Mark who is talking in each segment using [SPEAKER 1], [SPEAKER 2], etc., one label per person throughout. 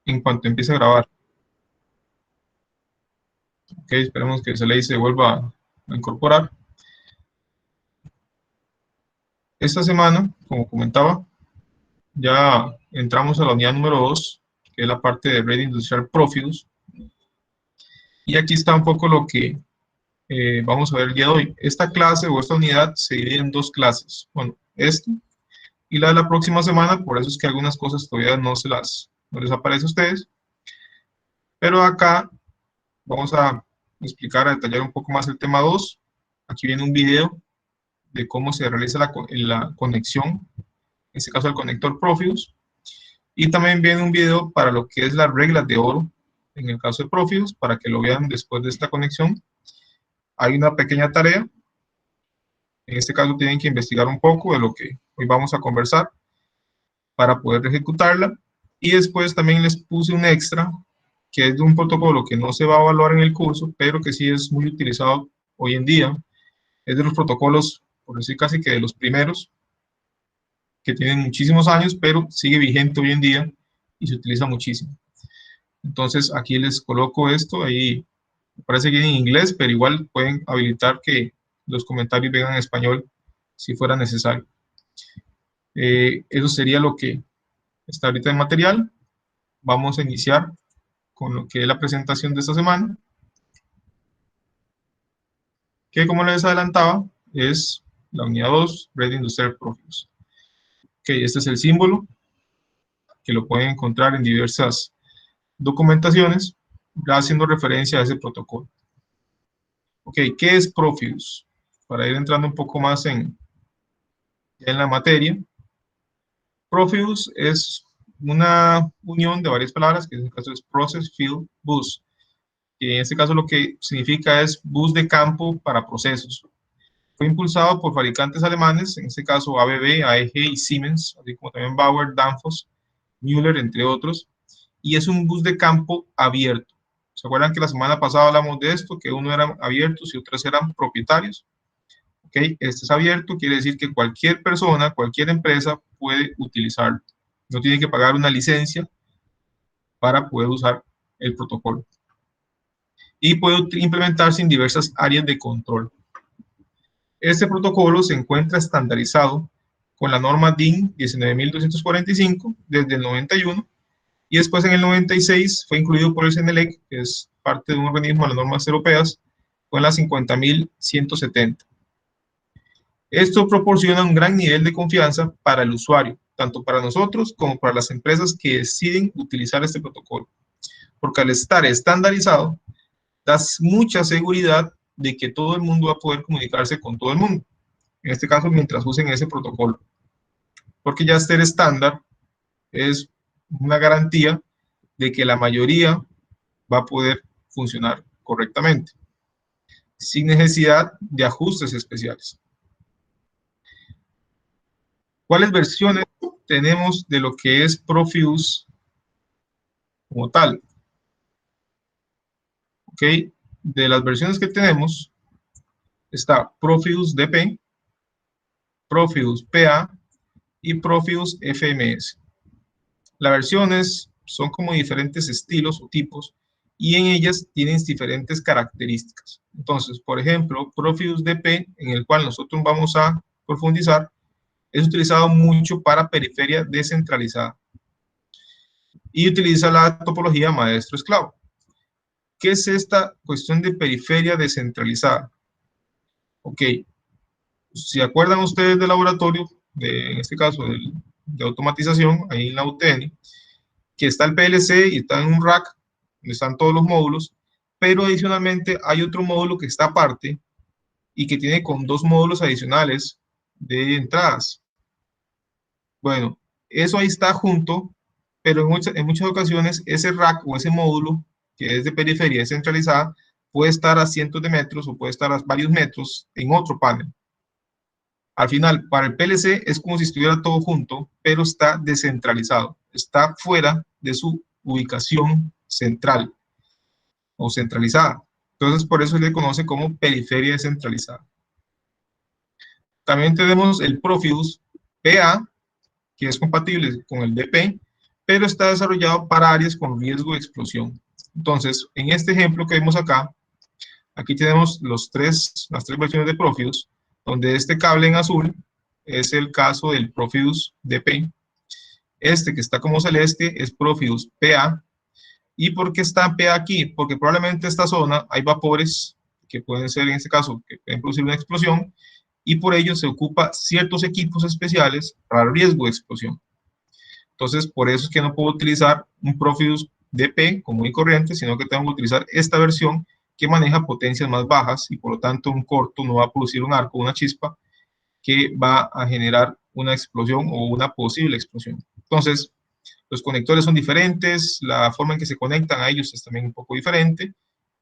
[SPEAKER 1] en cuanto empiece a grabar. Ok, esperemos que Seley se vuelva a incorporar. Esta semana, como comentaba, ya entramos a la unidad número 2, que es la parte de red industrial Profidus. Y aquí está un poco lo que vamos a ver el día de hoy. Esta clase o esta unidad se divide en dos clases. Bueno, esta y la de la próxima semana, por eso es que algunas cosas todavía no les aparece a ustedes. Pero acá vamos a explicar, a detallar un poco más el tema 2. Aquí viene un video de cómo se realiza la conexión, en este caso el conector Profidus. Y también viene un video para lo que es las reglas de oro, en el caso de Profidus, para que lo vean después de esta conexión. Hay una pequeña tarea. En este caso tienen que investigar un poco de lo que hoy vamos a conversar para poder ejecutarla. Y después también les puse un extra, que es de un protocolo que no se va a evaluar en el curso, pero que sí es muy utilizado hoy en día. Es de los protocolos, por decir casi que de los primeros, que tienen muchísimos años, pero sigue vigente hoy en día y se utiliza muchísimo. Entonces aquí les coloco esto, ahí me parece que en inglés, pero igual pueden habilitar que los comentarios vengan en español si fuera necesario. Eso sería lo que está ahorita en material. Vamos a iniciar con lo que es la presentación de esta semana, que como les adelantaba, es la unidad 2, Red Industrial Profidus. Ok, este es el símbolo, que lo pueden encontrar en diversas documentaciones, ya haciendo referencia a ese protocolo. Ok, ¿qué es Profidus? Para ir entrando un poco más en la materia, Profidus es una unión de varias palabras, que en este caso es Process Field Bus, que en este caso lo que significa es bus de campo para procesos. Fue impulsado por fabricantes alemanes, en este caso ABB, AEG y Siemens, así como también Bauer, Danfoss, Müller, entre otros, y es un bus de campo abierto. ¿Se acuerdan que la semana pasada hablamos de esto, que uno eran abiertos y otros eran propietarios? Ok, este es abierto, quiere decir que cualquier persona, cualquier empresa puede utilizarlo. No tiene que pagar una licencia para poder usar el protocolo. Y puede implementarse en diversas áreas de control. Este protocolo se encuentra estandarizado con la norma DIN 19245 desde el 91 y después en el 96 fue incluido por el CNELEC, que es parte de un organismo de las normas europeas, con la 50.170. Esto proporciona un gran nivel de confianza para el usuario, tanto para nosotros como para las empresas que deciden utilizar este protocolo, porque al estar estandarizado, da mucha seguridad de que todo el mundo va a poder comunicarse con todo el mundo, en este caso mientras usen ese protocolo, porque ya este estándar es una garantía de que la mayoría va a poder funcionar correctamente, sin necesidad de ajustes especiales. ¿Cuáles versiones tenemos de lo que es Profidus como tal? Ok, de las versiones que tenemos está Profidus DP, Profidus PA y Profidus FMS. Las versiones son como diferentes estilos o tipos y en ellas tienen diferentes características. Entonces, por ejemplo, Profidus DP, en el cual nosotros vamos a profundizar, es utilizado mucho para periferia descentralizada y utiliza la topología maestro-esclavo. ¿Qué es esta cuestión de periferia descentralizada? Ok, si acuerdan ustedes del laboratorio, en este caso de automatización, ahí en la UTN, que está el PLC y está en un rack, donde están todos los módulos, pero adicionalmente hay otro módulo que está aparte y que tiene con dos módulos adicionales de entradas. Bueno, eso ahí está junto, pero en muchas ocasiones ese rack o ese módulo, que es de periferia descentralizada, puede estar a cientos de metros o puede estar a varios metros en otro panel. Al final, para el PLC es como si estuviera todo junto, pero está descentralizado, está fuera de su ubicación central o centralizada. Entonces, por eso se le conoce como periferia descentralizada. También tenemos el Profidus PA, que es compatible con el DP, pero está desarrollado para áreas con riesgo de explosión. Entonces, en este ejemplo que vemos acá, aquí tenemos las tres versiones de Profidus, donde este cable en azul es el caso del Profidus DP. Este que está como celeste es Profidus PA. ¿Y por qué está PA aquí? Porque probablemente en esta zona hay vapores que pueden ser, en este caso, que pueden producir una explosión, y por ello se ocupa ciertos equipos especiales para riesgo de explosión. Entonces, por eso es que no puedo utilizar un Profidus DP común y corriente, sino que tengo que utilizar esta versión que maneja potencias más bajas y por lo tanto un corto no va a producir un arco, una chispa que va a generar una explosión o una posible explosión. Entonces, los conectores son diferentes, la forma en que se conectan a ellos es también un poco diferente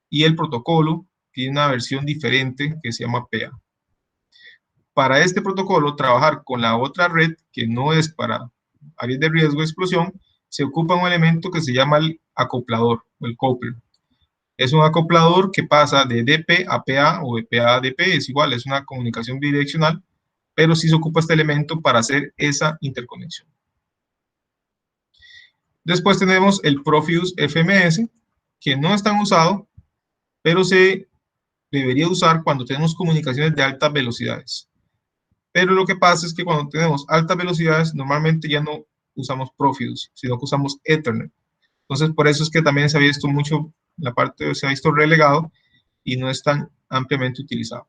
[SPEAKER 1] y el protocolo tiene una versión diferente que se llama PA. Para este protocolo, trabajar con la otra red, que no es para áreas de riesgo de explosión, se ocupa un elemento que se llama el acoplador, o el coupler. Es un acoplador que pasa de DP a PA o de PA a DP, es igual, es una comunicación bidireccional, pero sí se ocupa este elemento para hacer esa interconexión. Después tenemos el Profidus FMS, que no es tan usado, pero se debería usar cuando tenemos comunicaciones de altas velocidades. Pero lo que pasa es que cuando tenemos altas velocidades, normalmente ya no usamos Profidus, sino que usamos Ethernet. Entonces, por eso es que también se ha visto mucho, la parte se ha visto relegado y no es tan ampliamente utilizado.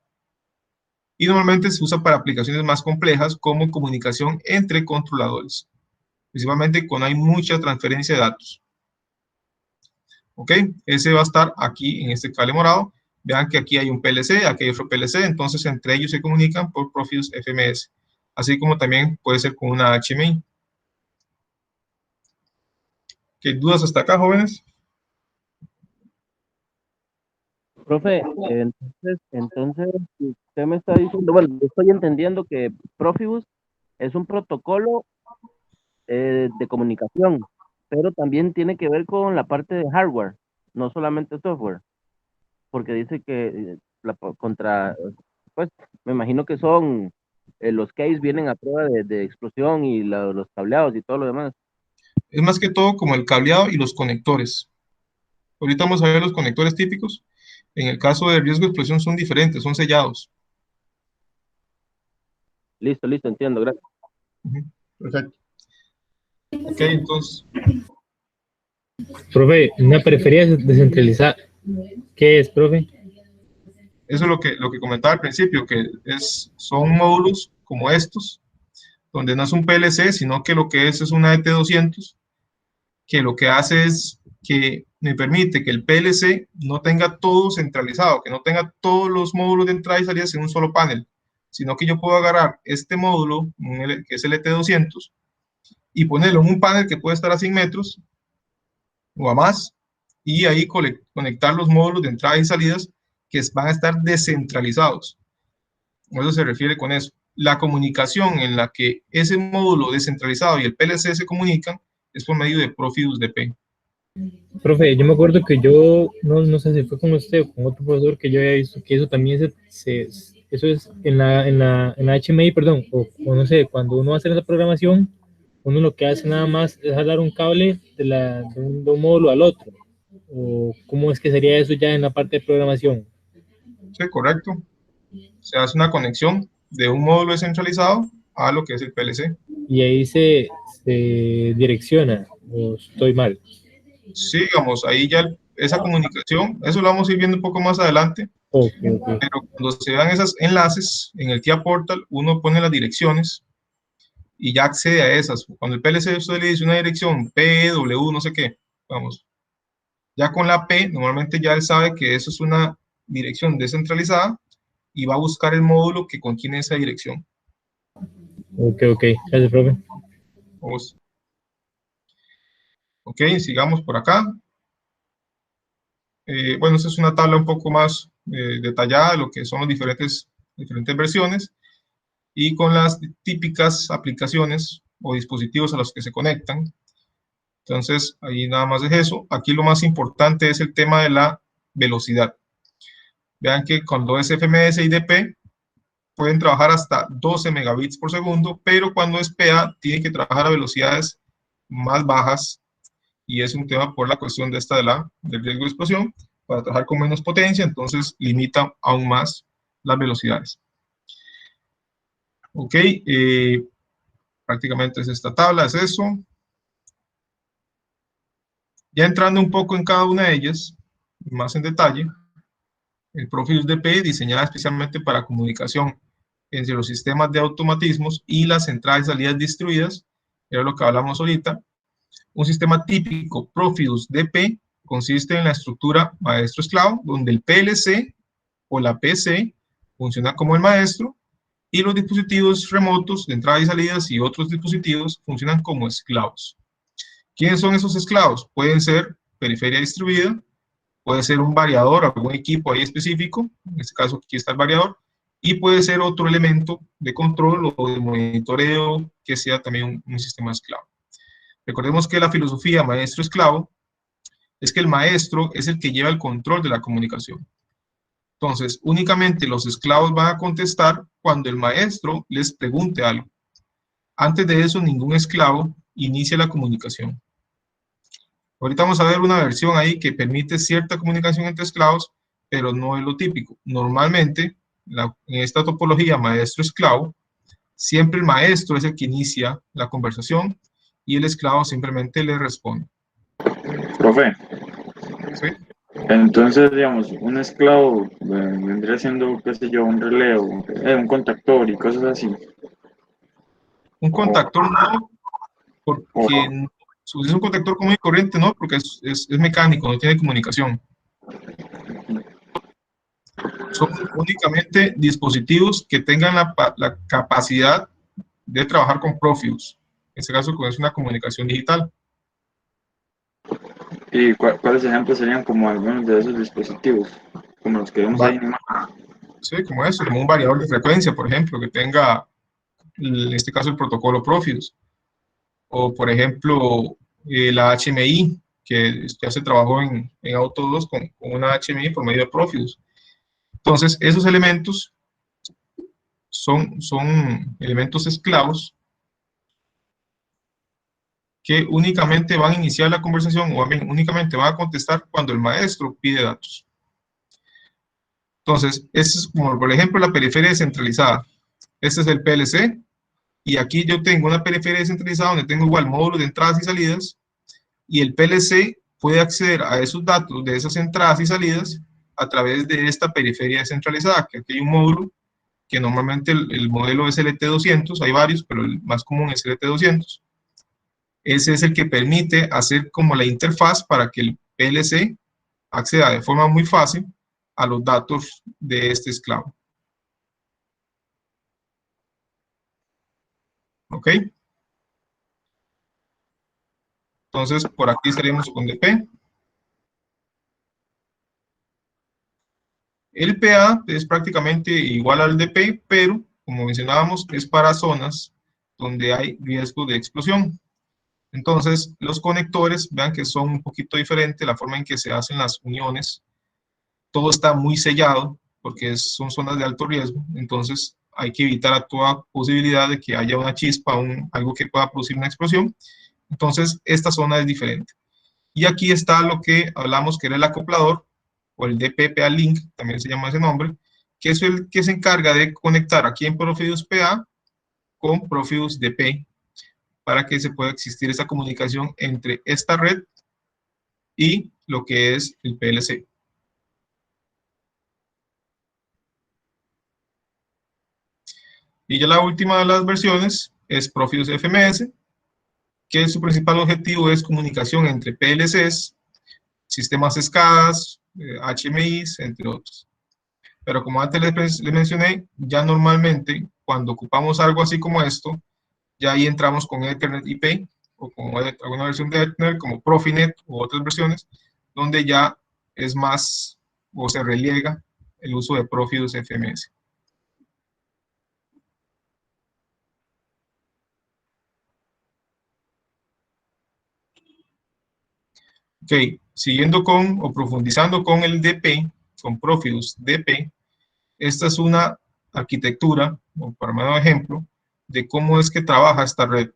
[SPEAKER 1] Y normalmente se usa para aplicaciones más complejas como comunicación entre controladores, principalmente cuando hay mucha transferencia de datos. ¿Ok? Ese va a estar aquí en este cable morado. Vean que aquí hay un PLC, aquí hay otro PLC, entonces entre ellos se comunican por Profidus FMS, así como también puede ser con una HMI. ¿Qué dudas hasta acá, jóvenes?
[SPEAKER 2] Profe, entonces, usted me está diciendo, bueno, yo estoy entendiendo que Profibus es un protocolo de comunicación, pero también tiene que ver con la parte de hardware, no solamente software, porque dice que pues me imagino que son, los keys vienen a prueba de explosión y los cableados y todo lo demás.
[SPEAKER 1] Es más que todo como el cableado y los conectores. Ahorita vamos a ver los conectores típicos. En el caso de riesgo de explosión son diferentes, son sellados.
[SPEAKER 2] Listo, entiendo, gracias.
[SPEAKER 1] Perfecto. Ok, entonces.
[SPEAKER 3] Profe, una preferida descentralizada. ¿Qué es, profe?
[SPEAKER 1] Eso es lo que comentaba al principio, que son módulos como estos, donde no es un PLC, sino que lo que es una ET200, que lo que hace es que me permite que el PLC no tenga todo centralizado, que no tenga todos los módulos de entrada y salida en un solo panel, sino que yo puedo agarrar este módulo, que es el ET200, y ponerlo en un panel que puede estar a 100 metros o a más, y ahí conectar los módulos de entrada y salidas que van a estar descentralizados. A eso se refiere con eso. La comunicación en la que ese módulo descentralizado y el PLC se comunican es por medio de Profidus DP.
[SPEAKER 3] Profe, yo me acuerdo que yo, no sé si fue con usted o con otro profesor que yo había visto que eso también eso es en la HMI, perdón, o no sé, cuando uno va a hacer esa programación, uno lo que hace nada más es jalar un cable de un módulo al otro. ¿O cómo es que sería eso ya en la parte de programación?
[SPEAKER 1] Sí, correcto. Se hace una conexión de un módulo descentralizado a lo que es el PLC.
[SPEAKER 3] Y ahí se direcciona, o estoy mal.
[SPEAKER 1] Sí, digamos, ahí ya esa comunicación, eso lo vamos a ir viendo un poco más adelante,
[SPEAKER 3] Okay.
[SPEAKER 1] pero cuando se dan esos enlaces en el TIA Portal, uno pone las direcciones y ya accede a esas. Cuando el PLC usted le dice una dirección P, W, no sé qué, vamos, ya con la P, normalmente ya él sabe que eso es una dirección descentralizada y va a buscar el módulo que contiene esa dirección.
[SPEAKER 3] Ok, gracias, profe.
[SPEAKER 1] Vamos. Ok, sigamos por acá. Bueno, esta es una tabla un poco más detallada de lo que son las diferentes versiones y con las típicas aplicaciones o dispositivos a los que se conectan. Entonces, ahí nada más es eso. Aquí lo más importante es el tema de la velocidad. Vean que cuando es FMS y DP pueden trabajar hasta 12 megabits por segundo, pero cuando es PA tienen que trabajar a velocidades más bajas, y es un tema por la cuestión de esta del riesgo de explosión. Para trabajar con menos potencia, entonces limita aún más las velocidades. Ok, prácticamente es esta tabla, es eso. Ya entrando un poco en cada una de ellas, más en detalle, el Profibus DP diseñada especialmente para comunicación entre los sistemas de automatismos y las entradas y salidas distribuidas, era lo que hablamos ahorita. Un sistema típico Profibus DP consiste en la estructura maestro-esclavo, donde el PLC o la PC funciona como el maestro y los dispositivos remotos de entrada y salidas y otros dispositivos funcionan como esclavos. ¿Quiénes son esos esclavos? Pueden ser periferia distribuida, puede ser un variador, algún equipo ahí específico, en este caso aquí está el variador, y puede ser otro elemento de control o de monitoreo que sea también un sistema esclavo. Recordemos que la filosofía maestro-esclavo es que el maestro es el que lleva el control de la comunicación. Entonces, únicamente los esclavos van a contestar cuando el maestro les pregunte algo. Antes de eso, ningún esclavo inicia la comunicación. Ahorita vamos a ver una versión ahí que permite cierta comunicación entre esclavos, pero no es lo típico. Normalmente, en esta topología maestro-esclavo, siempre el maestro es el que inicia la conversación y el esclavo simplemente le responde.
[SPEAKER 4] Profe,
[SPEAKER 1] ¿Sí?
[SPEAKER 4] entonces, digamos, un esclavo vendría siendo, qué sé yo, un relé, un contactor y cosas así.
[SPEAKER 1] Un contactor no,
[SPEAKER 4] O-
[SPEAKER 1] porque es un contactor común y corriente, no, porque es mecánico, no tiene comunicación. Son únicamente dispositivos que tengan la capacidad de trabajar con Profibus. En este caso, es una comunicación digital.
[SPEAKER 4] ¿Y cuáles ejemplos serían como algunos de esos dispositivos? Como los que vemos ahí en imagen.
[SPEAKER 1] Sí, como eso, como un variador de frecuencia, por ejemplo, que tenga, en este caso, el protocolo Profibus. O, por ejemplo, la HMI, que ya se trabajó en Auto 2 con una HMI por medio de Profibus. Entonces, esos elementos son elementos esclavos que únicamente van a iniciar la conversación o únicamente van a contestar cuando el maestro pide datos. Entonces, este es como, por ejemplo, la periferia descentralizada. Este es el PLC, y aquí yo tengo una periferia descentralizada donde tengo igual módulos de entradas y salidas, y el PLC puede acceder a esos datos de esas entradas y salidas a través de esta periferia descentralizada, que aquí hay un módulo que normalmente el modelo es LT200, hay varios, pero el más común es LT200. Ese es el que permite hacer como la interfaz para que el PLC acceda de forma muy fácil a los datos de este esclavo. ¿Ok? Entonces, por aquí estaríamos con DP. El PA es prácticamente igual al DP, pero, como mencionábamos, es para zonas donde hay riesgo de explosión. Entonces, los conectores, vean que son un poquito diferentes, la forma en que se hacen las uniones. Todo está muy sellado, porque son zonas de alto riesgo, entonces hay que evitar a toda posibilidad de que haya una chispa, algo que pueda producir una explosión. Entonces, esta zona es diferente. Y aquí está lo que hablamos que era el acoplador, o el DPPA Link, también se llama ese nombre, que es el que se encarga de conectar aquí en Profibus PA con Profibus DP, para que se pueda existir esa comunicación entre esta red y lo que es el PLC. Y ya la última de las versiones es Profibus FMS, que su principal objetivo es comunicación entre PLCs, sistemas SCADAs, HMIs, entre otros. Pero como antes les mencioné, ya normalmente cuando ocupamos algo así como esto, ya ahí entramos con Ethernet IP o con alguna versión de Ethernet como Profinet u otras versiones, donde ya es más o se reliega el uso de Profibus FMS. Ok, siguiendo con o profundizando con el DP, con Profibus DP, esta es una arquitectura, o para dar un ejemplo, de cómo es que trabaja esta red.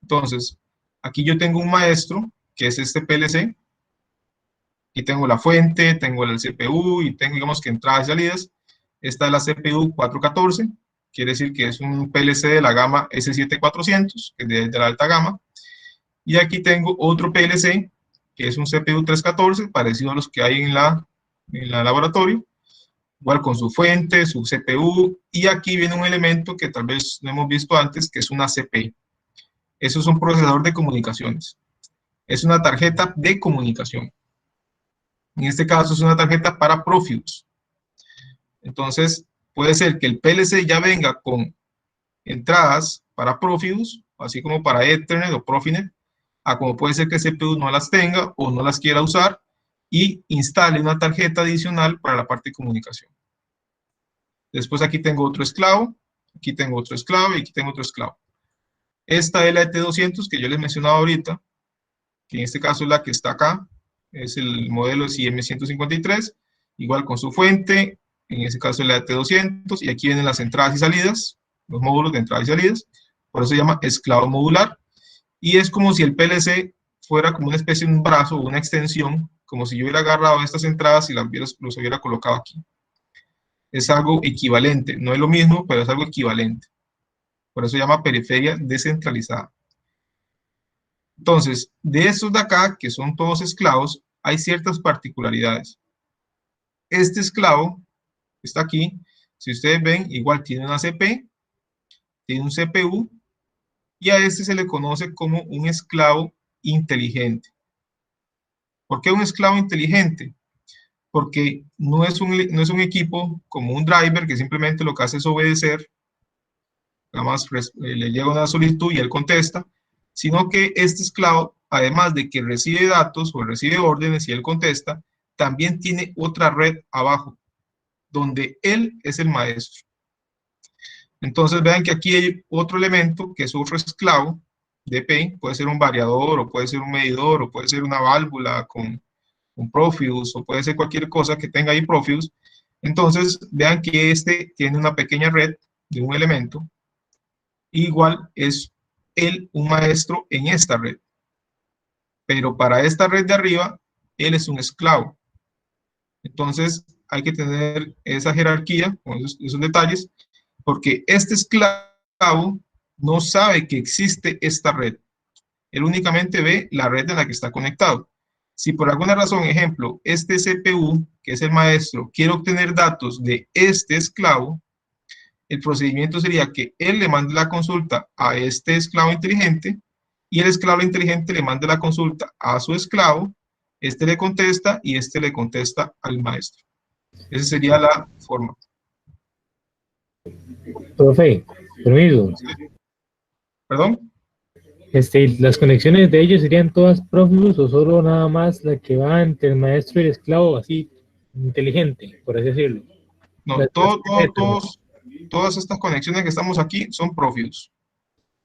[SPEAKER 1] Entonces, aquí yo tengo un maestro, que es este PLC, y tengo la fuente, tengo el CPU, y tengo, digamos, que entradas y salidas. Esta es la CPU 414, quiere decir que es un PLC de la gama S7400, que es de la alta gama. Y aquí tengo otro PLC, que es un CPU 314, parecido a los que hay en la laboratorio, igual con su fuente, su CPU, y aquí viene un elemento que tal vez no hemos visto antes, que es una CP. Eso es un procesador de comunicaciones. Es una tarjeta de comunicación. En este caso es una tarjeta para Profibus. Entonces, puede ser que el PLC ya venga con entradas para Profibus, así como para Ethernet o Profinet, a como puede ser que el CPU no las tenga o no las quiera usar y instale una tarjeta adicional para la parte de comunicación. Después aquí tengo otro esclavo, aquí tengo otro esclavo y aquí tengo otro esclavo. Esta es la ET200 que yo les mencionaba ahorita, que en este caso es la que está acá, es el modelo CM153, igual con su fuente, en este caso es la ET200, y aquí vienen las entradas y salidas, los módulos de entradas y salidas, por eso se llama esclavo modular, y es como si el PLC fuera como una especie de un brazo o una extensión, como si yo hubiera agarrado estas entradas y los hubiera colocado aquí. Es algo equivalente, no es lo mismo, pero es algo equivalente. Por eso se llama periferia descentralizada. Entonces, de estos de acá, que son todos esclavos, hay ciertas particularidades. Este esclavo, que está aquí, si ustedes ven, igual tiene una CP, tiene un CPU, y a este se le conoce como un esclavo inteligente. ¿Por qué un esclavo inteligente? Porque no es un equipo como un driver que simplemente lo que hace es obedecer, nada más le llega una solicitud y él contesta, sino que este esclavo, además de que recibe datos o recibe órdenes y él contesta, también tiene otra red abajo, donde él es el maestro. Entonces vean que aquí hay otro elemento que es otro esclavo, DP, puede ser un variador, o puede ser un medidor, o puede ser una válvula con Profibus, o puede ser cualquier cosa que tenga ahí Profibus. Entonces vean que este tiene una pequeña red de un elemento, igual es él un maestro en esta red. Pero para esta red de arriba, él es un esclavo. Entonces hay que tener esa jerarquía, con esos detalles, porque este esclavo no sabe que existe esta red. Él únicamente ve la red en la que está conectado. Si por alguna razón, ejemplo, este CPU, que es el maestro, quiere obtener datos de este esclavo, el procedimiento sería que él le mande la consulta a este esclavo inteligente y el esclavo inteligente le mande la consulta a su esclavo, este le contesta y este le contesta al maestro. Esa sería la forma.
[SPEAKER 3] Profe, permiso.
[SPEAKER 1] ¿Perdón?
[SPEAKER 3] ¿Las conexiones de ellos serían todas Profibus o solo nada más la que va entre el maestro y el esclavo, así inteligente, por así decirlo?
[SPEAKER 1] No, todas estas conexiones que estamos aquí son Profibus.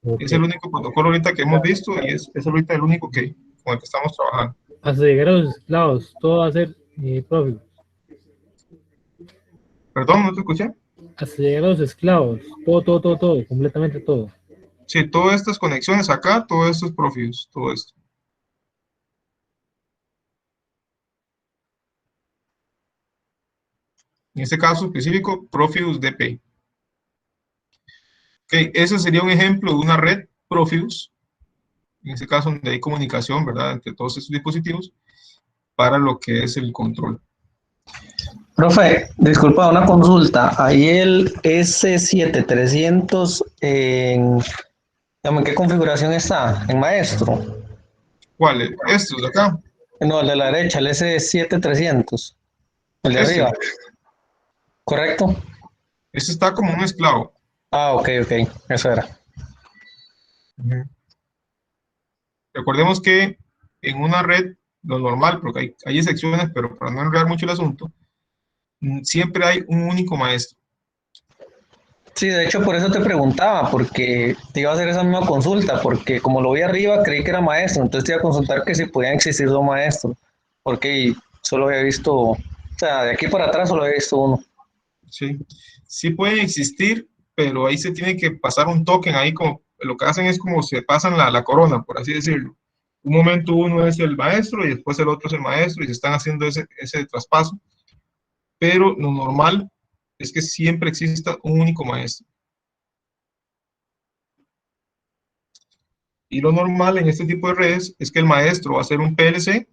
[SPEAKER 3] Okay.
[SPEAKER 1] Es el único protocolo ahorita que hemos visto y es ahorita el único con el que estamos trabajando.
[SPEAKER 3] Hasta llegar a los esclavos, todo va a ser Profibus.
[SPEAKER 1] ¿Perdón? ¿No te escuché?
[SPEAKER 3] Hasta llegar a los esclavos, todo, completamente todo.
[SPEAKER 1] Sí, todas estas conexiones acá, todo esto es Profibus, todo esto. En este caso específico, Profibus DP. Ok, ese sería un ejemplo de una red Profibus, en este caso donde hay comunicación, ¿verdad?, entre todos estos dispositivos, para lo que es el control.
[SPEAKER 5] Profe, disculpa, una consulta. Ahí el S7300, ¿en qué configuración está? ¿En maestro?
[SPEAKER 1] ¿Cuál? ¿Estos de acá?
[SPEAKER 5] No, el de la derecha, el S7300. El de arriba. ¿Correcto?
[SPEAKER 1] Este está como un esclavo.
[SPEAKER 5] Ah, ok, eso era.
[SPEAKER 1] Recordemos que en una red, lo normal, porque hay excepciones, pero para no enredar mucho el asunto, siempre hay un único maestro.
[SPEAKER 5] Sí, de hecho por eso te preguntaba, porque te iba a hacer esa misma consulta, porque como lo vi arriba creí que era maestro, entonces te iba a consultar que si podían existir dos maestros, porque solo había visto, o sea, de aquí para atrás solo había visto uno.
[SPEAKER 1] Sí, sí pueden existir, pero ahí se tiene que pasar un token ahí como lo que hacen es como se pasan la corona, por así decirlo. Un momento uno es el maestro y después el otro es el maestro y se están haciendo ese traspaso, pero lo normal es que siempre exista un único maestro. Y lo normal en este tipo de redes es que el maestro va a hacer un PLC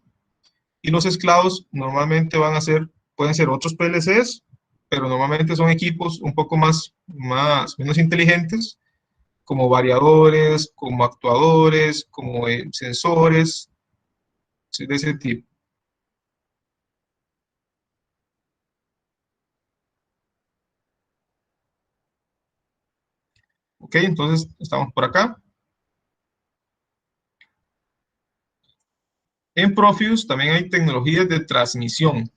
[SPEAKER 1] y los esclavos normalmente pueden ser otros PLCs, pero normalmente son equipos un poco menos inteligentes, como variadores, como actuadores, como sensores, de ese tipo. Ok, entonces estamos por acá. En Profibus también hay tecnologías de transmisión.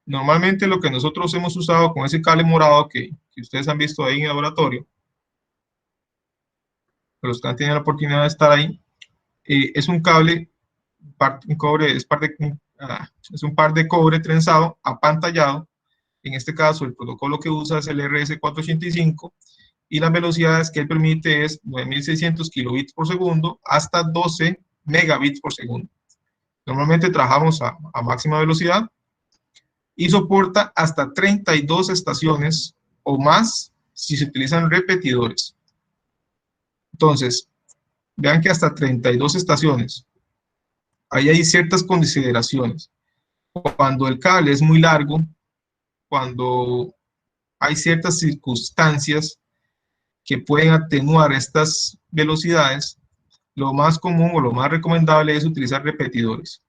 [SPEAKER 1] Normalmente lo que nosotros hemos usado con ese cable morado que ustedes han visto ahí en el laboratorio, los que han tenido la oportunidad de estar ahí, es un cable, un cobre, es un par de cobre trenzado, apantallado. En este caso, el protocolo que usa es el RS485 y las velocidades que él permite es 9600 kilobits por segundo hasta 12 megabits por segundo. Normalmente trabajamos a máxima velocidad y soporta hasta 32 estaciones o más si se utilizan repetidores. Entonces, vean que hasta 32 estaciones. Ahí hay ciertas consideraciones. Cuando el cable es muy largo, cuando hay ciertas circunstancias que pueden atenuar estas velocidades, lo más común o lo más recomendable es utilizar repetidores.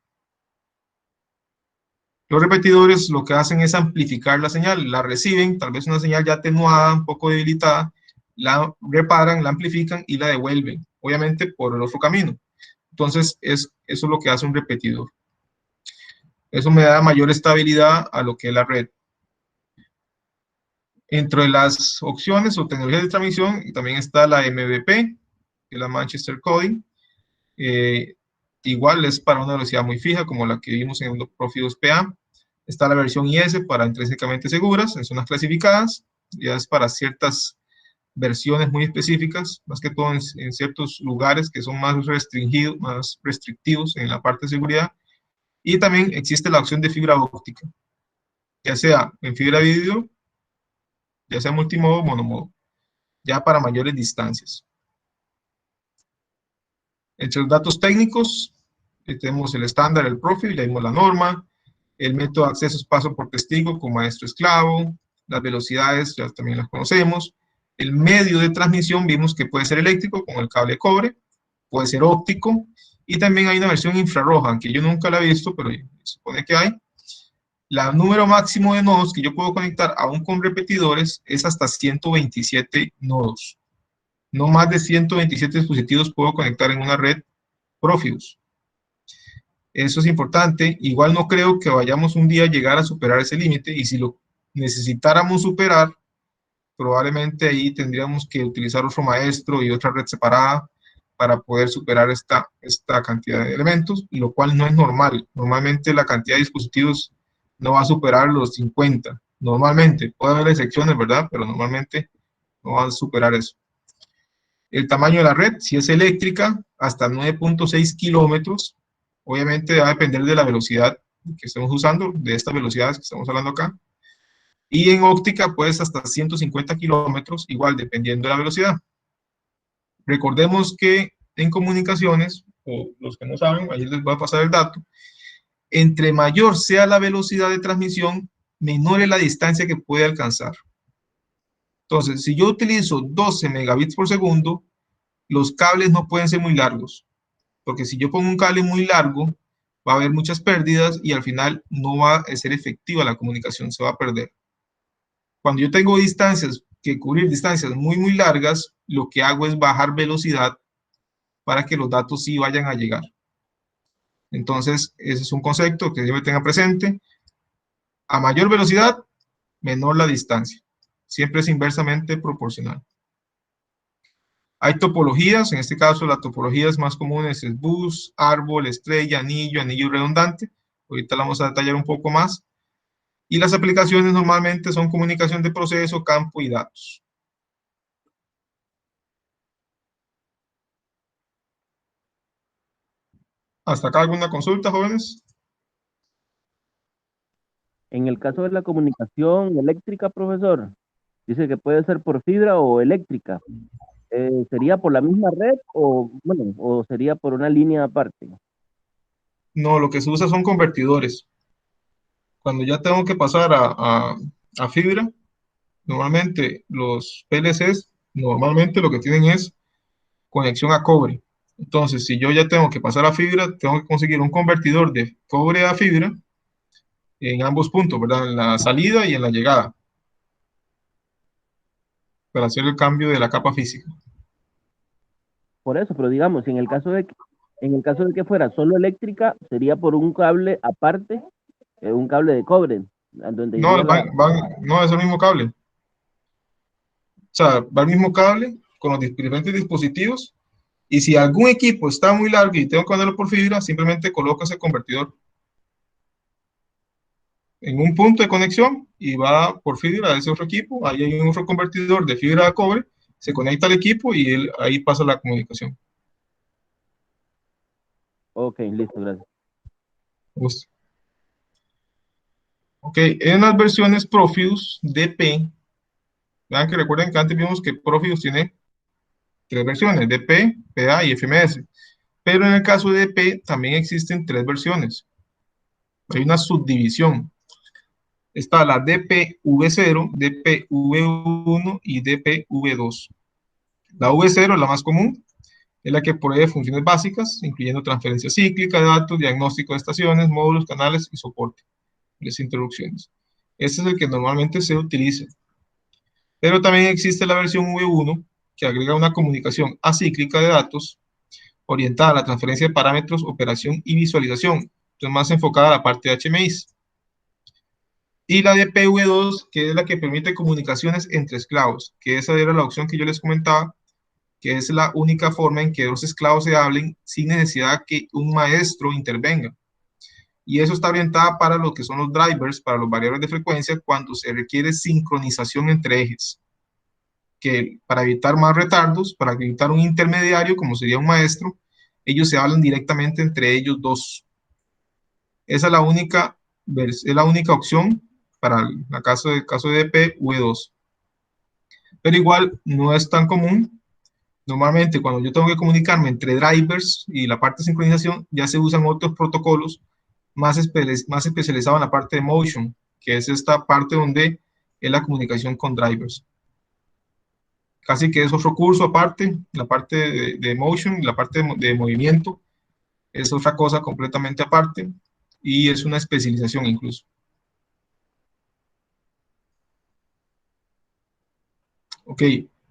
[SPEAKER 1] Los repetidores lo que hacen es amplificar la señal, la reciben, tal vez una señal ya atenuada, un poco debilitada, la reparan, la amplifican y la devuelven, obviamente por el otro camino. Entonces, eso es lo que hace un repetidor. Eso me da mayor estabilidad a lo que es la red. Entre las opciones o tecnologías de transmisión también está la MVP, que es la Manchester Coding. Igual es para una velocidad muy fija, como la que vimos en el Profibus PA. Está la versión IS para intrínsecamente seguras, en zonas clasificadas. Ya es para ciertas versiones muy específicas, más que todo en ciertos lugares que son más restringidos, más restrictivos en la parte de seguridad. Y también existe la opción de fibra óptica, ya sea en fibra vídeo, ya sea multimodo o monomodo, ya para mayores distancias. Entre los datos técnicos, tenemos el estándar, el profil, ya vimos la norma, el método de acceso es paso por testigo con maestro-esclavo, las velocidades ya también las conocemos, el medio de transmisión vimos que puede ser eléctrico con el cable cobre, puede ser óptico, y también hay una versión infrarroja, que yo nunca la he visto, pero se supone que hay. El número máximo de nodos que yo puedo conectar aún con repetidores es hasta 127 nodos. No más de 127 dispositivos puedo conectar en una red Profibus. Eso es importante. Igual no creo que vayamos un día a llegar a superar ese límite, y si lo necesitáramos superar, probablemente ahí tendríamos que utilizar otro maestro y otra red separada para poder superar esta cantidad de elementos, lo cual no es normal. Normalmente la cantidad de dispositivos no va a superar los 50. Normalmente, puede haber excepciones, ¿verdad? Pero normalmente no va a superar eso. El tamaño de la red, si es eléctrica, hasta 9.6 kilómetros. Obviamente va a depender de la velocidad que estemos usando, de estas velocidades que estamos hablando acá. Y en óptica, pues hasta 150 kilómetros, igual dependiendo de la velocidad. Recordemos que en comunicaciones, o los que no saben, ahí les voy a pasar el dato, entre mayor sea la velocidad de transmisión, menor es la distancia que puede alcanzar. Entonces, si yo utilizo 12 megabits por segundo, los cables no pueden ser muy largos, porque si yo pongo un cable muy largo, va a haber muchas pérdidas y al final no va a ser efectiva la comunicación, se va a perder. Cuando yo tengo que cubrir distancias muy largas, lo que hago es bajar velocidad para que los datos sí vayan a llegar. Entonces, ese es un concepto que debe tener presente. A mayor velocidad, menor la distancia. Siempre es inversamente proporcional. Hay topologías, en este caso la topología más común es el bus, árbol, estrella, anillo redundante. Ahorita la vamos a detallar un poco más. Y las aplicaciones normalmente son comunicación de proceso, campo y datos. ¿Hasta acá alguna consulta, jóvenes?
[SPEAKER 2] En el caso de la comunicación eléctrica, profesor, dice que puede ser por fibra o eléctrica. ¿Sería por la misma red o, bueno, o sería por una línea aparte?
[SPEAKER 1] No, lo que se usa son convertidores. Cuando ya tengo que pasar a fibra, normalmente los PLCs, normalmente lo que tienen es conexión a cobre. Entonces, si yo ya tengo que pasar a fibra, tengo que conseguir un convertidor de cobre a fibra en ambos puntos, ¿verdad? En la salida y en la llegada, para hacer el cambio de la capa física.
[SPEAKER 2] Por eso, pero digamos, en el caso de que fuera solo eléctrica, sería por un cable aparte, un cable de cobre, a donde
[SPEAKER 1] No,
[SPEAKER 2] iría la...
[SPEAKER 1] no es el mismo cable. O sea, va el mismo cable con los diferentes dispositivos. Y si algún equipo está muy largo y tengo que mandarlo por fibra, simplemente coloco ese convertidor en un punto de conexión y va por fibra a ese otro equipo. Ahí hay un otro convertidor de fibra a cobre, se conecta al equipo y ahí pasa la comunicación.
[SPEAKER 2] Ok, listo, gracias.
[SPEAKER 1] Gusto. Ok, en las versiones Profibus DP, vean que recuerden que antes vimos que Profibus tiene tres versiones, DP, PA y FMS. Pero en el caso de DP también existen tres versiones. Hay una subdivisión. Está la DPV0, DPV1 y DPV2. La V0, la más común, es la que provee funciones básicas, incluyendo transferencia cíclica de datos, diagnóstico de estaciones, módulos, canales y soporte. Las interrupciones. Este es el que normalmente se utiliza. Pero también existe la versión V1, que agrega una comunicación acíclica de datos, orientada a la transferencia de parámetros, operación y visualización. Entonces, más enfocada a la parte de HMIs. Y la de PV2, que es la que permite comunicaciones entre esclavos, que esa era la opción que yo les comentaba, que es la única forma en que dos esclavos se hablen sin necesidad que un maestro intervenga. Y eso está orientada para lo que son los drivers, para los variables de frecuencia, cuando se requiere sincronización entre ejes, que para evitar más retardos, para evitar un intermediario, como sería un maestro, ellos se hablan directamente entre ellos dos. Esa es la única opción para el caso de DP V2. Pero igual no es tan común. Normalmente cuando yo tengo que comunicarme entre drivers y la parte de sincronización, ya se usan otros protocolos más especializados en la parte de motion, que es esta parte donde es la comunicación con drivers. Casi que es otro curso aparte, la parte de motion, la parte de movimiento, es otra cosa completamente aparte y es una especialización incluso. Ok,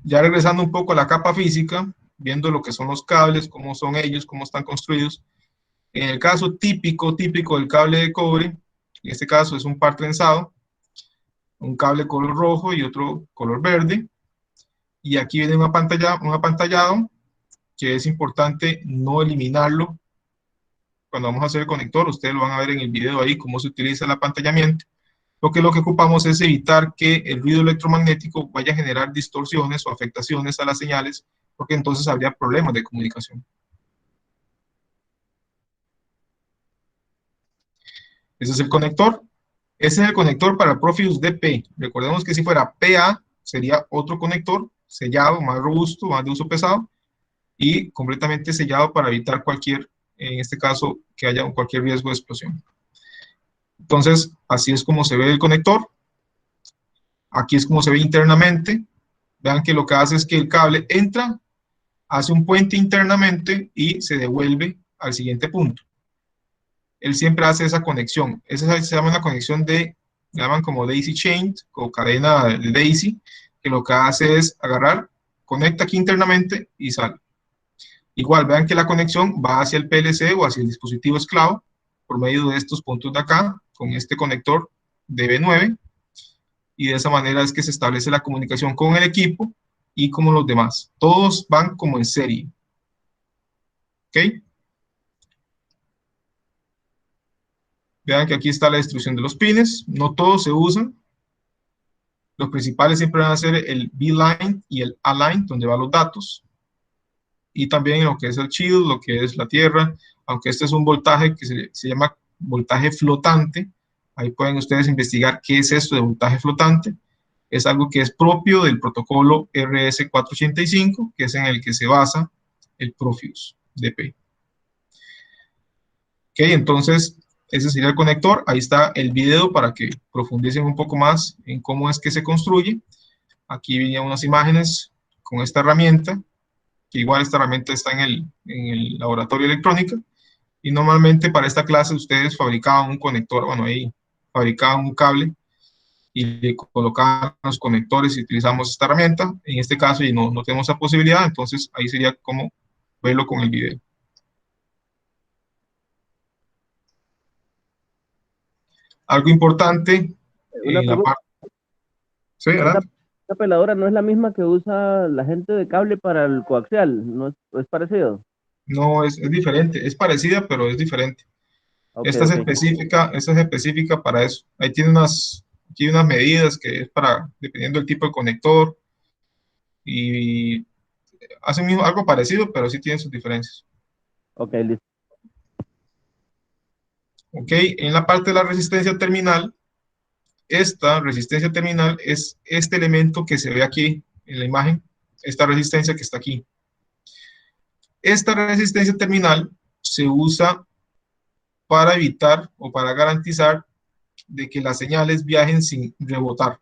[SPEAKER 1] ya regresando un poco a la capa física, viendo lo que son los cables, cómo son ellos, cómo están construidos. En el caso típico del cable de cobre, en este caso es un par trenzado, un cable color rojo y otro color verde. Y aquí viene un apantallado que es importante no eliminarlo. Cuando vamos a hacer el conector, ustedes lo van a ver en el video ahí, cómo se utiliza el apantallamiento. Porque lo que ocupamos es evitar que el ruido electromagnético vaya a generar distorsiones o afectaciones a las señales, porque entonces habría problemas de comunicación. Ese es el conector. Ese es el conector para el Profibus DP. Recordemos que si fuera PA, sería otro conector sellado, más robusto, más de uso pesado, y completamente sellado para evitar cualquier, en este caso, que haya cualquier riesgo de explosión. Entonces, así es como se ve el conector. Aquí es como se ve internamente. Vean que lo que hace es que el cable entra, hace un puente internamente y se devuelve al siguiente punto. Él siempre hace esa conexión. Esa se llama una conexión llaman como daisy chain o cadena de daisy, que lo que hace es agarrar, conecta aquí internamente y sale. Igual, vean que la conexión va hacia el PLC o hacia el dispositivo esclavo por medio de estos puntos de acá, con este conector de B9, y de esa manera es que se establece la comunicación con el equipo y con los demás. Todos van como en serie. ¿Ok? Vean que aquí está la distribución de los pines. No todos se usan. Los principales siempre van a ser el B-line y el A-line, donde van los datos. y también lo que es el shield, lo que es la tierra, aunque este es un voltaje que se llama voltaje flotante. Ahí pueden ustedes investigar qué es esto de voltaje flotante. Es algo que es propio del protocolo RS485, que es en el que se basa el Profibus DP. Ok, entonces ese sería el conector. Ahí está el video para que profundicen un poco más en cómo es que se construye. Aquí venían unas imágenes con esta herramienta, que igual esta herramienta está en el laboratorio de electrónica, y normalmente para esta clase ustedes fabricaban un conector, bueno, ahí fabricaban un cable y le colocaban los conectores y utilizamos esta herramienta. En este caso y no tenemos esa posibilidad, entonces ahí sería como verlo con el video. Algo importante
[SPEAKER 2] Una
[SPEAKER 1] en la
[SPEAKER 2] pregunta,
[SPEAKER 1] parte... Sí,
[SPEAKER 2] esta,
[SPEAKER 1] adelante.
[SPEAKER 2] esta peladora no es la misma que usa la gente de cable para el coaxial, ¿no es parecido?
[SPEAKER 1] No, es diferente, es parecida, pero es diferente.
[SPEAKER 2] Ok,
[SPEAKER 1] Esta
[SPEAKER 2] ok.
[SPEAKER 1] es específica para eso. Ahí tiene unas medidas que es para, dependiendo del tipo de conector, y hacen algo parecido, pero sí tienen sus diferencias.
[SPEAKER 2] Ok, listo.
[SPEAKER 1] Ok, en la parte de la resistencia terminal, esta resistencia terminal es este elemento que se ve aquí en la imagen, esta resistencia que está aquí. Esta resistencia terminal se usa para evitar o para garantizar de que las señales viajen sin rebotar.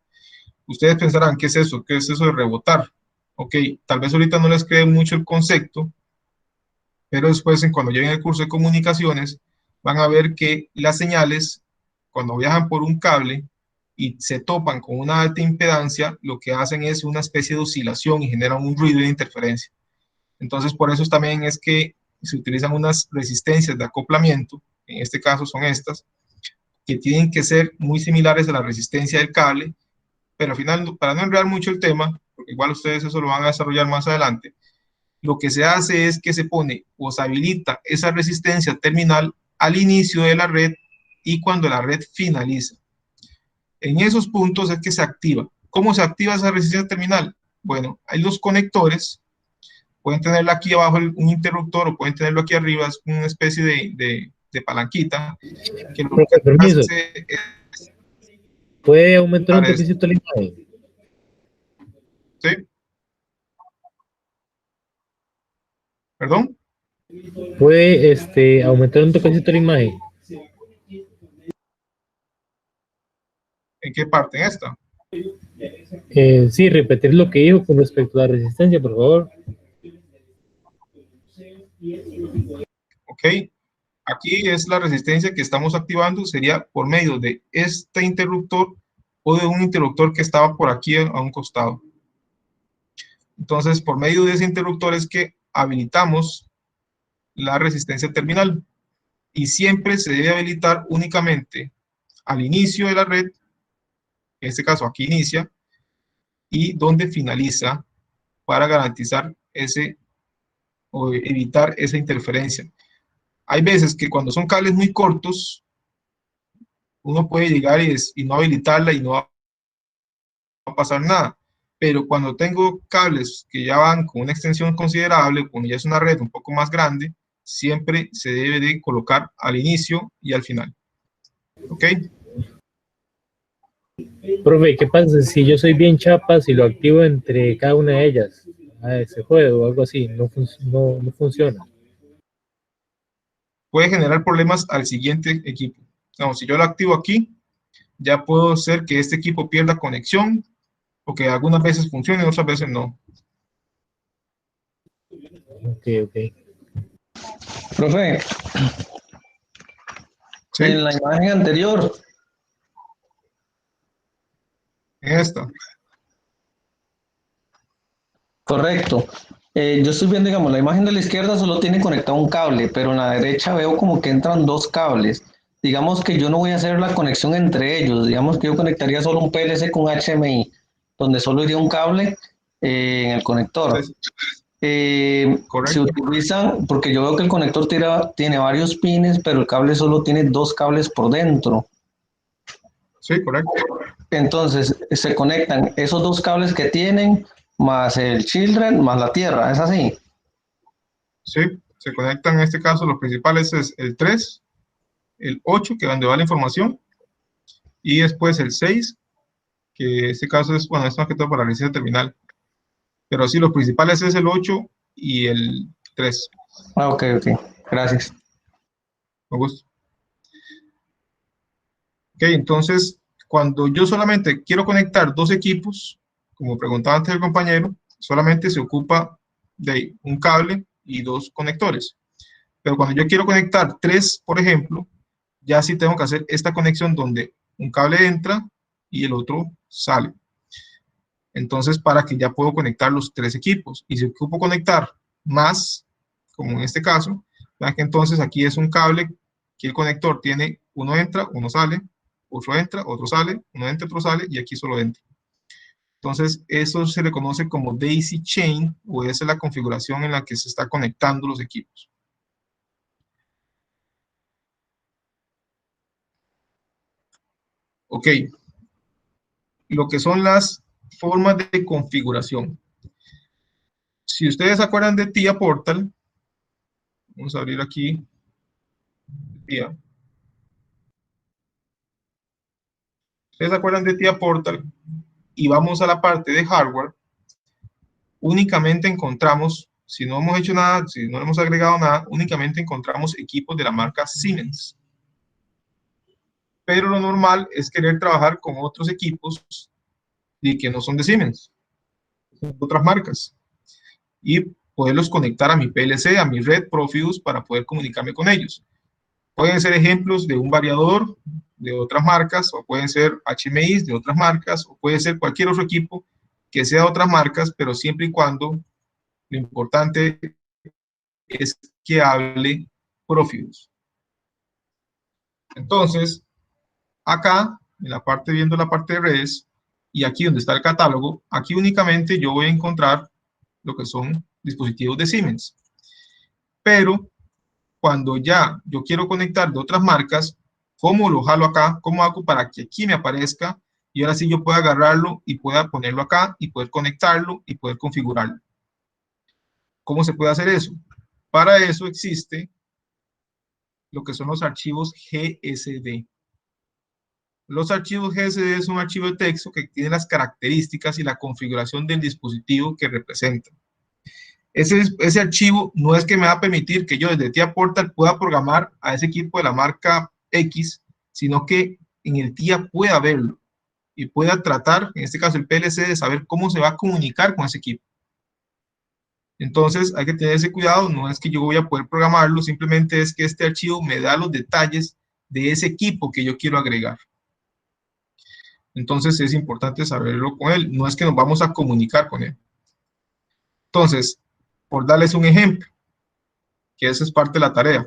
[SPEAKER 1] Ustedes pensarán, ¿qué es eso? ¿Qué es eso de rebotar? Ok, tal vez ahorita no les quede mucho el concepto, pero después, cuando lleguen el curso de comunicaciones, van a ver que las señales, cuando viajan por un cable y se topan con una alta impedancia, lo que hacen es una especie de oscilación y generan un ruido de interferencia. Entonces, por eso también es que se utilizan unas resistencias de acoplamiento, en este caso son estas, que tienen que ser muy similares a la resistencia del cable, pero al final, para no enredar mucho el tema, porque igual ustedes eso lo van a desarrollar más adelante, lo que se hace es que se pone o se habilita esa resistencia terminal al inicio de la red y cuando la red finaliza. En esos puntos es que se activa. ¿Cómo se activa esa resistencia terminal? Bueno, hay los conectores, pueden tenerlo aquí abajo un interruptor o pueden tenerlo aquí arriba, es una especie de palanquita que lo
[SPEAKER 3] Profe,
[SPEAKER 1] que
[SPEAKER 3] permiso.
[SPEAKER 1] hace es...
[SPEAKER 3] ¿Puede aumentar un toquecito la imagen?
[SPEAKER 1] ¿Sí? ¿Perdón?
[SPEAKER 3] ¿Puede aumentar un toquecito la imagen?
[SPEAKER 1] ¿En qué parte? ¿En esta?
[SPEAKER 3] Sí, repetir lo que dijo con respecto a la resistencia, por favor.
[SPEAKER 1] Ok. Aquí es la resistencia que estamos activando, sería por medio de este interruptor o de un interruptor que estaba por aquí a un costado. Entonces, por medio de ese interruptor es que habilitamos la resistencia terminal y siempre se debe habilitar únicamente al inicio de la red, en este caso aquí inicia, y donde finaliza para garantizar ese o evitar esa interferencia. Hay veces que cuando son cables muy cortos, uno puede llegar y no habilitarla y no va a pasar nada. Pero cuando tengo cables que ya van con una extensión considerable, cuando ya es una red un poco más grande, siempre se debe de colocar al inicio y al final. ¿Ok?
[SPEAKER 3] Profe, ¿qué pasa si yo soy bien chapa, si lo activo entre cada una de ellas? Se jode o algo así, no funciona.
[SPEAKER 1] Puede generar problemas al siguiente equipo. Vamos, si yo lo activo aquí, ya puedo hacer que este equipo pierda conexión o que algunas veces funcione y otras veces no.
[SPEAKER 3] Ok.
[SPEAKER 5] Profe,
[SPEAKER 1] ¿Sí?
[SPEAKER 5] en la imagen anterior,
[SPEAKER 1] En esta.
[SPEAKER 5] correcto. Yo estoy viendo, digamos, la imagen de la izquierda solo tiene conectado un cable, pero en la derecha veo como que entran dos cables. Digamos que yo no voy a hacer la conexión entre ellos. Digamos que yo conectaría solo un PLC con HMI, donde solo iría un cable en el conector.
[SPEAKER 1] Sí,
[SPEAKER 5] Se
[SPEAKER 1] correcto.
[SPEAKER 5] utilizan, porque yo veo que el conector tiene varios pines, pero el cable solo tiene dos cables por dentro.
[SPEAKER 1] Sí, correcto.
[SPEAKER 5] Entonces se conectan esos dos cables que tienen, más el children, más la tierra, ¿es así?
[SPEAKER 1] ¿sí? Se conectan en este caso, los principales es el 3, el 8, que es donde va la información, y después el 6, que en este caso es, bueno, es más que todo para la licencia terminal. Pero sí, los principales es el 8 y el 3.
[SPEAKER 5] Ah, ok, gracias.
[SPEAKER 1] Con gusto. Ok, entonces, cuando yo solamente quiero conectar dos equipos, como preguntaba antes el compañero, solamente se ocupa de un cable y dos conectores. Pero cuando yo quiero conectar tres, por ejemplo, ya sí tengo que hacer esta conexión donde un cable entra y el otro sale. Entonces, para que ya puedo conectar los tres equipos. Y si ocupo conectar más, como en este caso, vean que entonces aquí es un cable que el conector tiene, uno entra, uno sale, otro entra, otro sale, uno entra, otro sale, y aquí solo entra. Entonces, eso se le conoce como daisy chain, o esa es la configuración en la que se está conectando los equipos. Ok, lo que son las formas de configuración. Si ustedes se acuerdan de TIA Portal, vamos a abrir aquí TIA. Ustedes se acuerdan de TIA Portal y vamos a la parte de hardware, únicamente encontramos, si no hemos hecho nada, si no hemos agregado nada, únicamente encontramos equipos de la marca Siemens. Pero lo normal es querer trabajar con otros equipos y que no son de Siemens, son de otras marcas, y poderlos conectar a mi PLC, a mi red Profibus, para poder comunicarme con ellos. Pueden ser ejemplos de un variador de otras marcas, o pueden ser HMIs de otras marcas, o puede ser cualquier otro equipo que sea de otras marcas, pero siempre y cuando lo importante es que hable Profibus. Entonces, acá, en la parte, viendo la parte de redes, y aquí donde está el catálogo, aquí únicamente yo voy a encontrar lo que son dispositivos de Siemens. Pero cuando ya yo quiero conectar de otras marcas, ¿cómo lo jalo acá? ¿Cómo hago para que aquí me aparezca? Y ahora sí yo pueda agarrarlo y pueda ponerlo acá y poder conectarlo y poder configurarlo. ¿Cómo se puede hacer eso? Para eso existe lo que son los archivos GSD. Los archivos GSD son archivos de texto que tienen las características y la configuración del dispositivo que representan. Ese archivo no es que me va a permitir que yo desde TIA Portal pueda programar a ese equipo de la marca X, sino que en el TIA pueda verlo y pueda tratar, en este caso el PLC, de saber cómo se va a comunicar con ese equipo. Entonces hay que tener ese cuidado, no es que yo voy a poder programarlo, simplemente es que este archivo me da los detalles de ese equipo que yo quiero agregar. Entonces es importante saberlo con él, no es que nos vamos a comunicar con él. Entonces, por darles un ejemplo, que esa es parte de la tarea.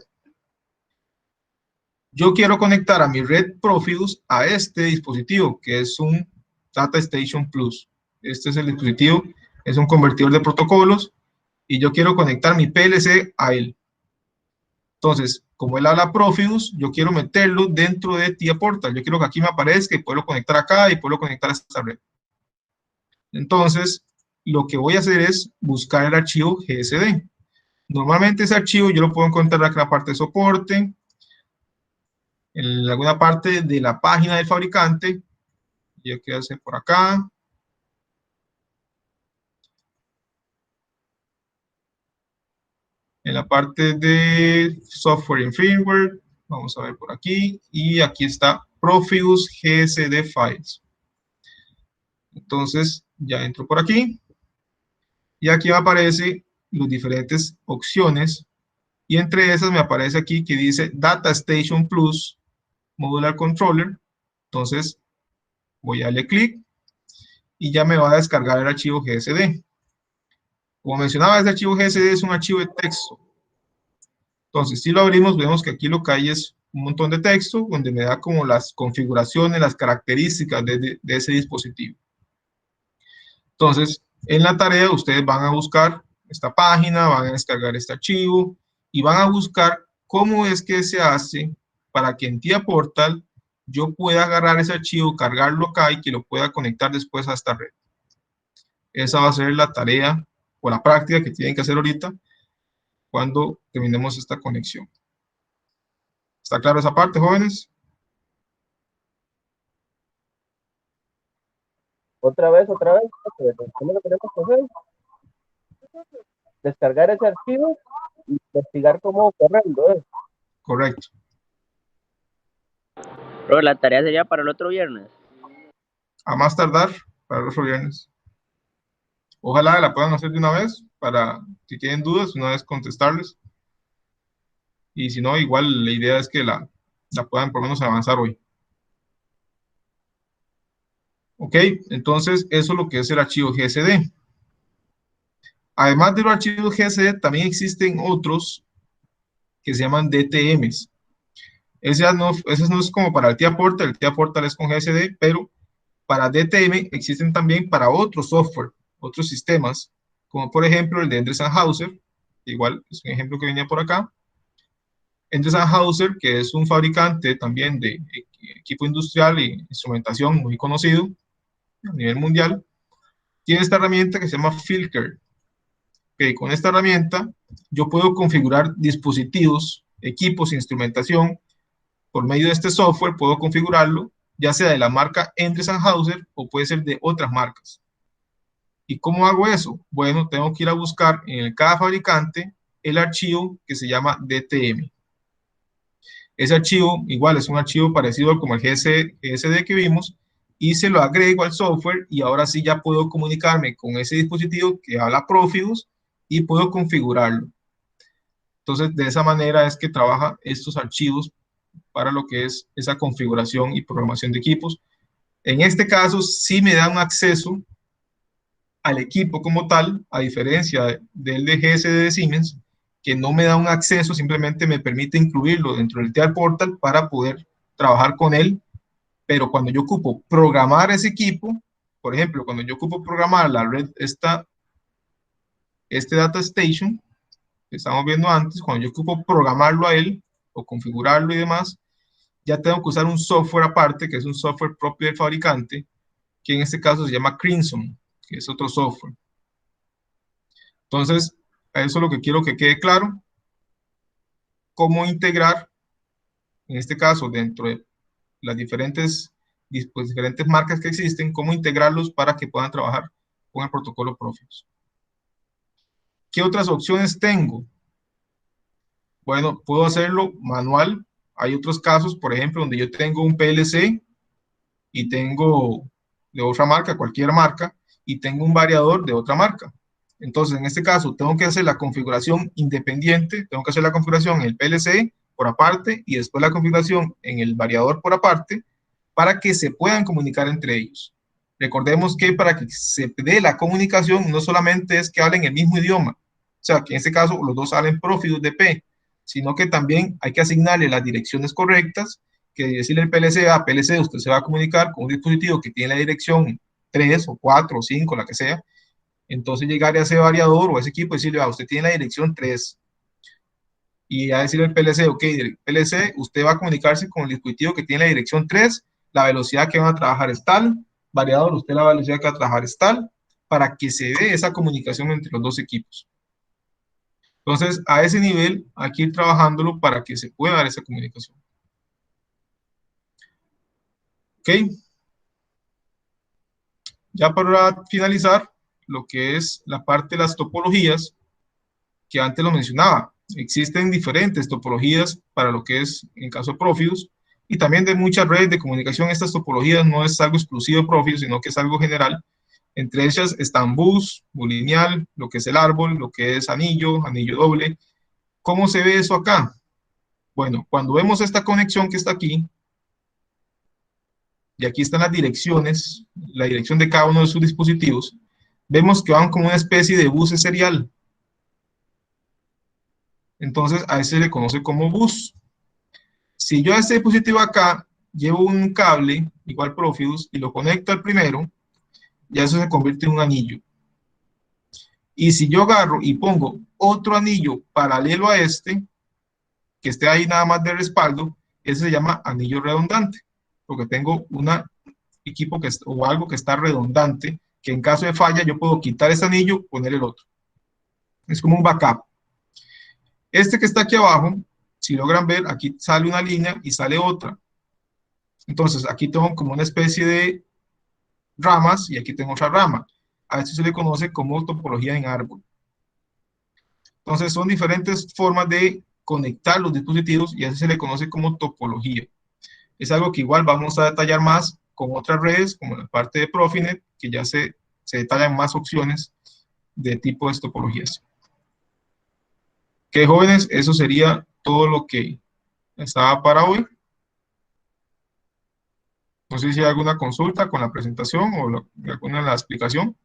[SPEAKER 1] Yo quiero conectar a mi red Profibus a este dispositivo, que es un DataStation Plus. Este es el dispositivo, es un convertidor de protocolos, y yo quiero conectar mi PLC a él. Entonces, como él habla Profibus, yo quiero meterlo dentro de TIA Portal. Yo quiero que aquí me aparezca y puedo conectar acá y puedo conectar a esta red. Entonces, lo que voy a hacer es buscar el archivo GSD. Normalmente ese archivo yo lo puedo encontrar acá en la parte de soporte, en alguna parte de la página del fabricante. Yo quiero hacer por acá. En la parte de software and firmware, vamos a ver por aquí, y aquí está Profibus GSD Files. Entonces, ya entro por aquí, y aquí me aparecen las diferentes opciones, y entre esas me aparece aquí que dice DataStation Plus Modular Controller. Entonces, voy a darle clic, y ya me va a descargar el archivo GSD. Como mencionaba, este archivo GSD es un archivo de texto. Entonces, si lo abrimos, vemos que aquí lo que hay es un montón de texto, donde me da como las configuraciones, las características de ese dispositivo. Entonces, en la tarea, ustedes van a buscar esta página, van a descargar este archivo, y van a buscar cómo es que se hace para que en TIA Portal yo pueda agarrar ese archivo, cargarlo acá y que lo pueda conectar después a esta red. Esa va a ser la tarea o la práctica que tienen que hacer ahorita cuando terminemos esta conexión. ¿Está claro esa parte, jóvenes?
[SPEAKER 2] Otra vez. ¿Cómo lo tenemos que hacer? Descargar ese archivo y investigar cómo correrlo, ¿eh?
[SPEAKER 1] Correcto.
[SPEAKER 6] Pero la tarea sería para el otro viernes.
[SPEAKER 1] A más tardar para los viernes. Ojalá la puedan hacer de una vez, para si tienen dudas, una vez contestarles. Y si no, igual la idea es que la puedan por lo menos avanzar hoy. Ok, entonces eso es lo que es el archivo GSD. Además de los archivos GSD, también existen otros que se llaman DTMs. Ese no es como para el TIA Portal, el TIA Portal es con GSD, pero para DTM existen también para otro software, otros sistemas, como por ejemplo el de Endress & Hauser, igual es un ejemplo que venía por acá. Endress & Hauser, que es un fabricante también de equipo industrial y instrumentación muy conocido a nivel mundial, tiene esta herramienta que se llama Filker. Okay, con esta herramienta yo puedo configurar dispositivos, equipos, instrumentación. Por medio de este software puedo configurarlo, ya sea de la marca Endress & Hauser o puede ser de otras marcas. ¿Y cómo hago eso? Bueno, tengo que ir a buscar en cada fabricante el archivo que se llama DTM. Ese archivo, igual, es un archivo parecido como el GSD que vimos, y se lo agrego al software, y ahora sí ya puedo comunicarme con ese dispositivo que habla Profibus y puedo configurarlo. Entonces, de esa manera es que trabajan estos archivos para lo que es esa configuración y programación de equipos. En este caso, sí me da un acceso al equipo como tal, a diferencia del de GSD de Siemens, que no me da un acceso, simplemente me permite incluirlo dentro del TIA Portal para poder trabajar con él. Pero cuando yo ocupo programar ese equipo, por ejemplo, cuando yo ocupo programar la red, este Data Station, que estamos viendo antes, cuando yo ocupo programarlo a él, o configurarlo y demás, ya tengo que usar un software aparte, que es un software propio del fabricante, que en este caso se llama Crimson, que es otro software. Entonces, a eso es lo que quiero que quede claro, cómo integrar, en este caso, dentro de las diferentes marcas que existen, cómo integrarlos para que puedan trabajar con el protocolo Profibus. ¿Qué otras opciones tengo? Bueno, puedo hacerlo manual. Hay otros casos, por ejemplo, donde yo tengo un PLC y tengo de otra marca, cualquier marca, y tengo un variador de otra marca. Entonces, en este caso, tengo que hacer la configuración independiente, tengo que hacer la configuración en el PLC por aparte y después la configuración en el variador por aparte para que se puedan comunicar entre ellos. Recordemos que para que se dé la comunicación no solamente es que hablen el mismo idioma, o sea, que en este caso los dos hablen Profibus DP, sino que también hay que asignarle las direcciones correctas, que decirle al PLC, PLC, usted se va a comunicar con un dispositivo que tiene la dirección 3 o 4 o 5, la que sea. Entonces llegar a ese variador o a ese equipo y decirle, usted tiene la dirección 3. Y a decirle al PLC, ok, PLC, usted va a comunicarse con el dispositivo que tiene la dirección 3, la velocidad que van a trabajar es tal, variador, usted la velocidad que va a trabajar es tal, para que se dé esa comunicación entre los dos equipos. Entonces, a ese nivel, hay que ir trabajándolo para que se pueda dar esa comunicación. ¿Ok? Ya para finalizar, lo que es la parte de las topologías, que antes lo mencionaba. Existen diferentes topologías para lo que es, en caso de Profibus, y también de muchas redes de comunicación. Estas topologías no es algo exclusivo de Profibus, sino que es algo general. Entre ellas están bus lineal, lo que es el árbol, lo que es anillo, anillo doble. ¿Cómo se ve eso acá? Bueno, cuando vemos esta conexión que está aquí, y aquí están las direcciones, la dirección de cada uno de sus dispositivos, vemos que van como una especie de bus serial. Entonces, a ese se le conoce como bus. Si yo a este dispositivo acá llevo un cable, igual Profibus, y lo conecto al primero, ya eso se convierte en un anillo. Y si yo agarro y pongo otro anillo paralelo a este, que esté ahí nada más de respaldo, ese se llama anillo redundante, porque tengo un equipo o algo que está redundante, que en caso de falla yo puedo quitar ese anillo, poner el otro. Es como un backup. Este que está aquí abajo, si logran ver, aquí sale una línea y sale otra. Entonces, aquí tengo como una especie de ramas y aquí tengo otra rama. A esto se le conoce como topología en árbol. Entonces, son diferentes formas de conectar los dispositivos y a eso se le conoce como topología. Es algo que igual vamos a detallar más con otras redes, como la parte de Profinet, que ya se detallan más opciones de tipo de topologías. Ok, jóvenes, eso sería todo lo que estaba para hoy. No sé si hay alguna consulta con la presentación o alguna de la explicación.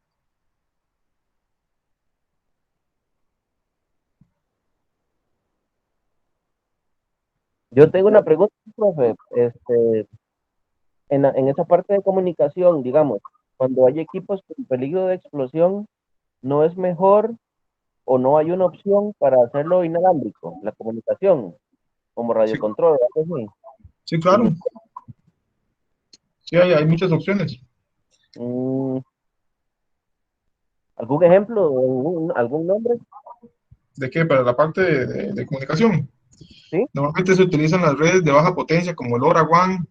[SPEAKER 2] Yo tengo una pregunta, profe. En esa parte de comunicación, digamos, cuando hay equipos con peligro de explosión, ¿no es mejor o no hay una opción para hacerlo inalámbrico, la comunicación, como
[SPEAKER 1] Sí,
[SPEAKER 2] radiocontrol, algo así?
[SPEAKER 1] sí, claro. Sí, hay muchas opciones.
[SPEAKER 2] Mm, ¿Algún ejemplo, algún nombre?
[SPEAKER 1] ¿De qué? Para la parte de comunicación.
[SPEAKER 2] ¿Sí?
[SPEAKER 1] Normalmente se utilizan las redes de baja potencia como el LoRaWAN.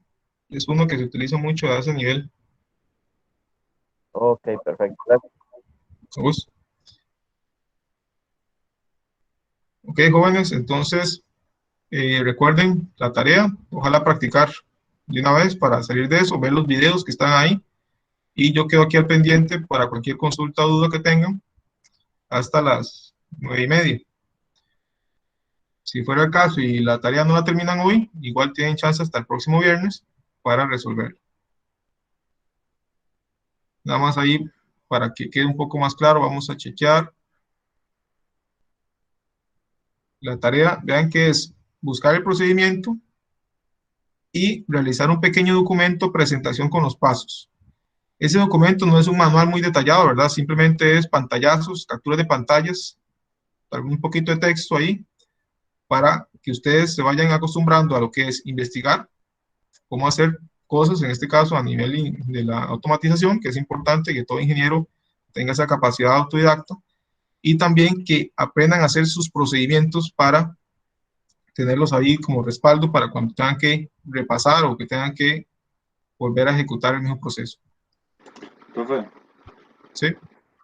[SPEAKER 1] Es uno que se utiliza mucho a ese nivel.
[SPEAKER 2] Ok, perfecto. Gracias.
[SPEAKER 1] ¿Sabes? Ok, jóvenes, entonces recuerden la tarea. Ojalá practicar de una vez para salir de eso, ver los videos que están ahí. Y yo quedo aquí al pendiente para cualquier consulta o duda que tengan hasta las 9:30. Si fuera el caso y la tarea no la terminan hoy, igual tienen chance hasta el próximo viernes para resolver. Nada más ahí, para que quede un poco más claro, vamos a chequear la tarea. Vean que es buscar el procedimiento y realizar un pequeño documento presentación con los pasos. Ese documento no es un manual muy detallado, ¿verdad? Simplemente es pantallazos, capturas de pantallas, un poquito de texto ahí, para que ustedes se vayan acostumbrando a lo que es investigar, cómo hacer cosas, en este caso a nivel de la automatización, que es importante que todo ingeniero tenga esa capacidad autodidacta, y también que aprendan a hacer sus procedimientos para tenerlos ahí como respaldo para cuando tengan que repasar o que tengan que volver a ejecutar el mismo proceso.
[SPEAKER 4] Profe,
[SPEAKER 1] ¿Sí?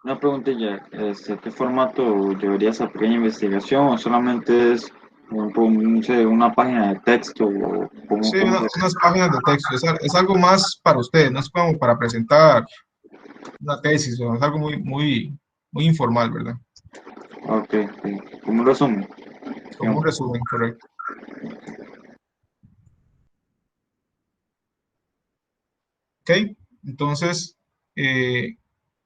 [SPEAKER 4] una preguntilla, ¿qué formato llevaría esa pequeña investigación o solamente es no sé, una página de texto o
[SPEAKER 1] Sí,
[SPEAKER 4] cómo se...
[SPEAKER 1] unas páginas de texto. Es algo más para ustedes, no es como para presentar una tesis, o es algo muy informal, ¿verdad?
[SPEAKER 4] Ok, ok. Como un resumen.
[SPEAKER 1] Como un resumen, correcto. Ok, entonces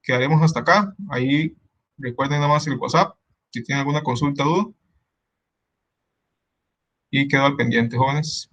[SPEAKER 1] quedaremos hasta acá. Ahí recuerden nada más el WhatsApp, si tienen alguna consulta o duda. Y quedo al pendiente, jóvenes.